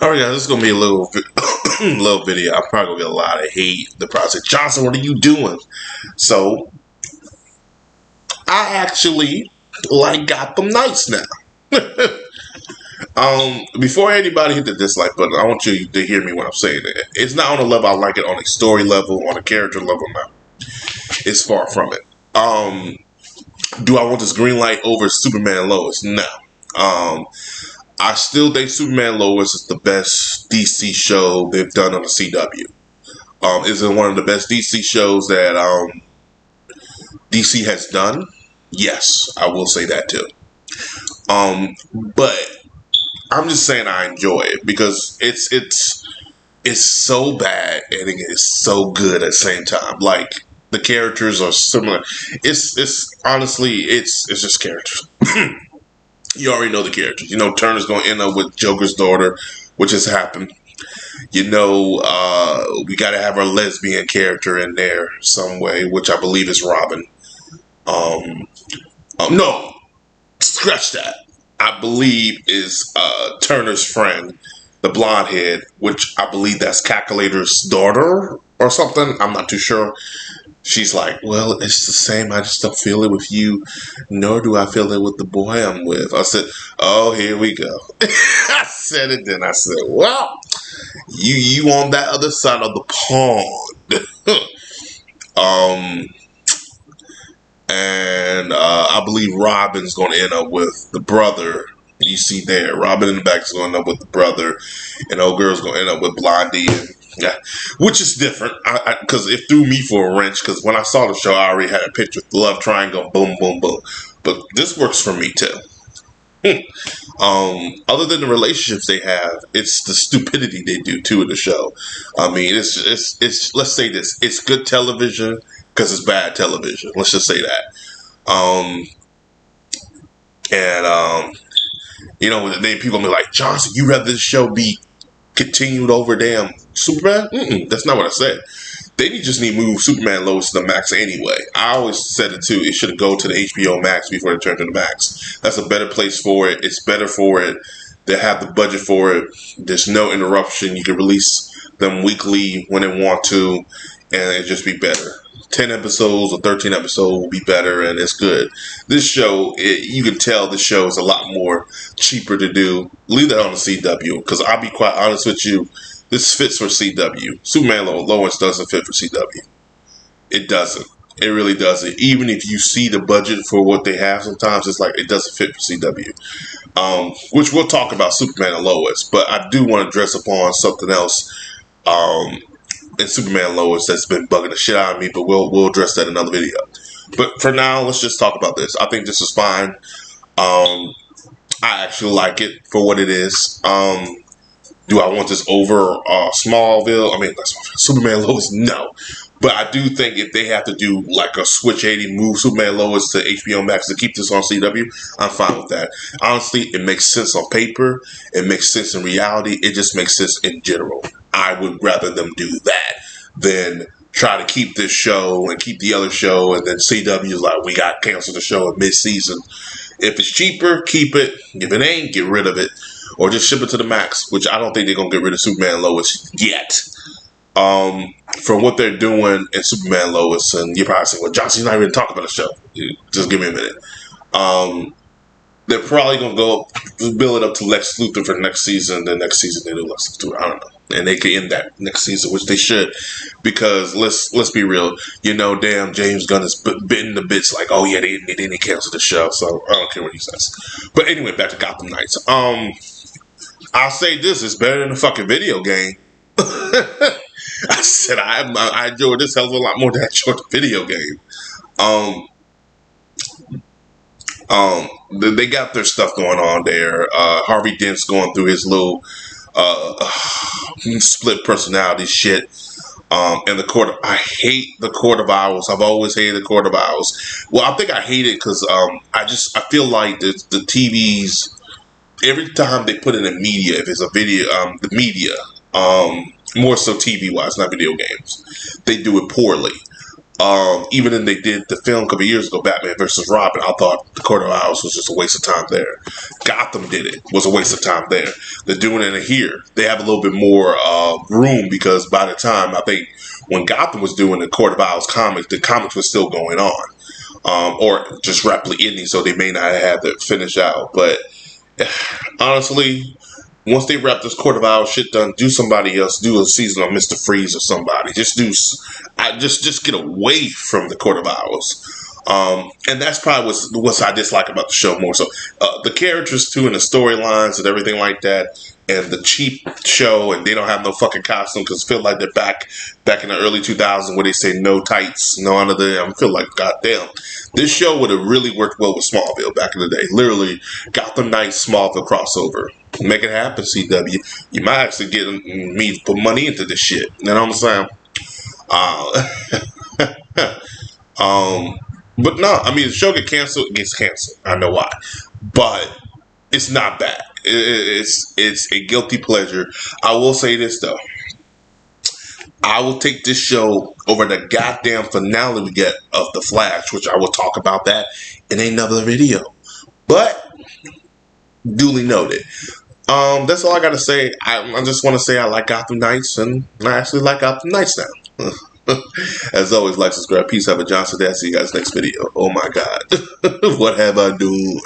All right, guys, this is gonna be a little little video. I'm probably gonna get a lot of hate. The probably say, Johnson, what are you doing? So I actually like Gotham Knights now. Before anybody hit the dislike button, I want you to hear me when I'm saying it. It's not on a level I like it on a story level, on a character level. Now, it's far from it. Do I want this green light over Superman and Lois? No. I still think Superman and Lois is the best DC show they've done on the CW. Is it one of the best DC shows that DC has done? Yes, I will say that too. But I'm just saying I enjoy it because it's so bad and it is so good at the same time. Like the characters are similar. It's honestly it's just characters. You already know the characters. You know Turner's going to end up with Joker's daughter, which has happened. You know, we got to have our lesbian character in there some way, which I believe is Robin. No, scratch that. I believe is Turner's friend, the blonde head, which I believe that's Calculator's daughter or something. I'm not too sure. She's like, well, it's the same. I just don't feel it with you, nor do I feel it with the boy I'm with. I said, oh, here we go. I said it, then I said, well, you on that other side of the pond. And I believe Robin's going to end up with the brother. You see there, Robin in the back is going to end up with the brother, and old girl's going to end up with Blondie. Yeah, which is different because it threw me for a wrench. Because when I saw the show, I already had a picture of the love triangle, boom, boom, boom. But this works for me too. Other than the relationships they have, it's the stupidity they do too in the show. I mean, it's let's say this: it's good television because it's bad television. Let's just say that. You know, then people gonna be like, Johnson, you rather this show be continued over damn Superman? That's not what I said. They just need to move Superman Lois to the Max anyway. I always said it too. It should go to the HBO Max before it turned to the Max. That's a better place for it. It's better for it. They have the budget for it. There's no interruption. You can release them weekly when they want to, and it just be better. 10 episodes or 13 episodes will be better, and it's good. This show, you can tell this show is a lot more cheaper to do. Leave that on the CW, because I'll be quite honest with you, this fits for CW. Superman Lois doesn't fit for CW. It doesn't. It really doesn't. Even if you see the budget for what they have, sometimes it's like it doesn't fit for CW. Which we'll talk about Superman and Lois, but I do want to dress upon something else. And Superman Lois that's been bugging the shit out of me, but we'll address that in another video. But for now, let's just talk about this. I think this is fine. I actually like it for what it is. Do I want this over Smallville? I mean, Superman Lois? No. But I do think if they have to do like a switch 80, move Superman Lois to HBO Max to keep this on CW, I'm fine with that. Honestly, it makes sense on paper. It makes sense in reality. It just makes sense in general. I would rather them do that than try to keep this show and keep the other show, and then CW is like, we got to cancel the show at mid-season. If it's cheaper, keep it. If it ain't, get rid of it. Or just ship it to the Max, which I don't think they're going to get rid of Superman Lois yet. From what they're doing in Superman Lois, and you're probably saying, well, Johnson's not even talking about the show. Just give me a minute. They're probably going to go build it up to Lex Luthor for next season. The next season they do Lex Luthor. I don't know. And they could end that next season, which they should. Because let's be real. You know, damn, James Gunn is bitten the bits like, oh yeah, they didn't cancel the show. So I don't care what he says. But anyway, back to Gotham Knights. I'll say this, it's better than a fucking video game. I said I enjoyed this hell of a lot more than I enjoyed the video game. They got their stuff going on there. Harvey Dent's going through his little split personality shit. And I hate the Court of Owls. I've always hated the Court of Owls. Well, I think I hate it because I feel like the TVs, every time they put it in media, if it's a video, the media, more so TV wise, not video games, they do it poorly. Even when they did the film a couple years ago, Batman versus Robin, I thought the Court of Owls was just a waste of time there. Gotham did it, was a waste of time there. They're doing it here. They have a little bit more room because by the time, I think, when Gotham was doing the Court of Owls comics, the comics was still going on. Or just rapidly ending, so they may not have to finish out. But honestly, once they wrap this Court of Owls shit done, do somebody else. Do a season of Mr. Freeze or somebody. Just get away from the Court of Owls. And that's probably what I dislike about the show more. So the characters too, and the storylines and everything like that, and the cheap show, and they don't have no fucking costume because I feel like they're back in the early 2000s where they say no tights, no under there. I feel like goddamn, this show would have really worked well with Smallville back in the day. Literally, Gotham Knights Smallville crossover. Make it happen, CW. You might actually get me to put money into this shit. You know what I'm saying? But no, I mean, the show gets canceled. I know why, but it's not bad. It's a guilty pleasure. I will say this though. I will take this show over the goddamn finale we get of The Flash, which I will talk about that in another video. But duly noted. That's all I gotta say. I just want to say I like Gotham Knights, and I actually like Gotham Knights now. As always, like, subscribe, peace, have a Johnson. See you guys next video. Oh my God, what have I done?